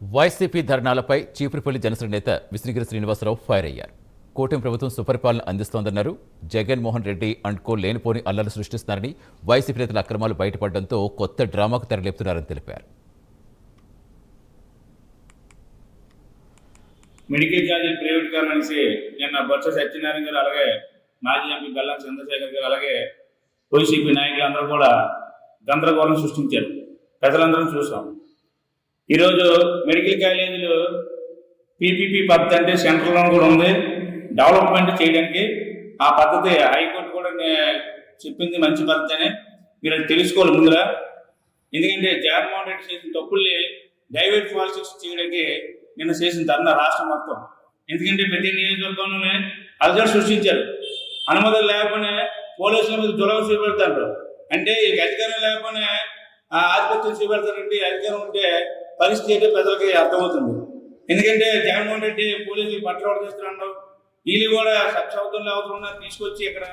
YCP ధర్నాలపై Cheepurupalli Janasena నేత విష్ణుగిరి Srinivasarao fire అయ్యారు. కూటమి ప్రభుత్వం సుపరిపాలన అందిస్తోందన్నారు. జగన్మోహన్ రెడ్డి అండ్ కో లేనిపోని అల్లర్లు సృష్టిస్తున్నారని, వైసీపీ నేతల అక్రమాలు బయటపడడంతో కొత్త డ్రామాకు తెరలేపుతున్నారని తెలిపారు. మెడికల్ కాలేజీలు ప్రైవేటీకరణ అనేసి నిన్న బొత్స సత్యనారాయణ గారు, అలాగే మాజీ ఎంపీ బెల్లం చంద్రశేఖర్ గారు, అలాగే వైసీపీ నాయకులందరూ కూడా గందరగోళం సృష్టించారు. ప్రజలందరం చూసాం. ఈరోజు మెడికల్ కాలేజీలు పీపీపీ పద్ధతి అంటే సెంట్రల్లో కూడా ఉంది, డెవలప్మెంట్ చేయడానికి. ఆ పద్ధతి హైకోర్టు కూడా చెప్పింది మంచి పద్ధతి అని మీరు తెలుసుకోవాలి ముందుగా. ఎందుకంటే జగన్మోహన్ రెడ్డి చేసిన తప్పుల్ని డైవర్ట్ పాలిటిక్స్ చేయడానికి నిన్న చేసిన ధర్నా రాష్ట్రం మొత్తం. ఎందుకంటే ప్రతి నియోజకవర్గంలోనే అలజడి సృష్టించారు. అనుమతులు లేకపోయినా పోలీసుల మీద దురవ చూపెడతారు. అంటే ఈ అధికారం లేకపోయినా ఆధిపత్యం చూపెడతారంటే అధికారం ఉంటే పరిస్థితి ఏంటో ప్రజలకి అర్థమవుతుంది. ఎందుకంటే జగన్మోహన్ రెడ్డి పోలీసులు పట్ల చేస్తున్నారు. వీళ్ళు కూడా సబ్సౌతుల్లో అవసరం తీసుకొచ్చి ఇక్కడ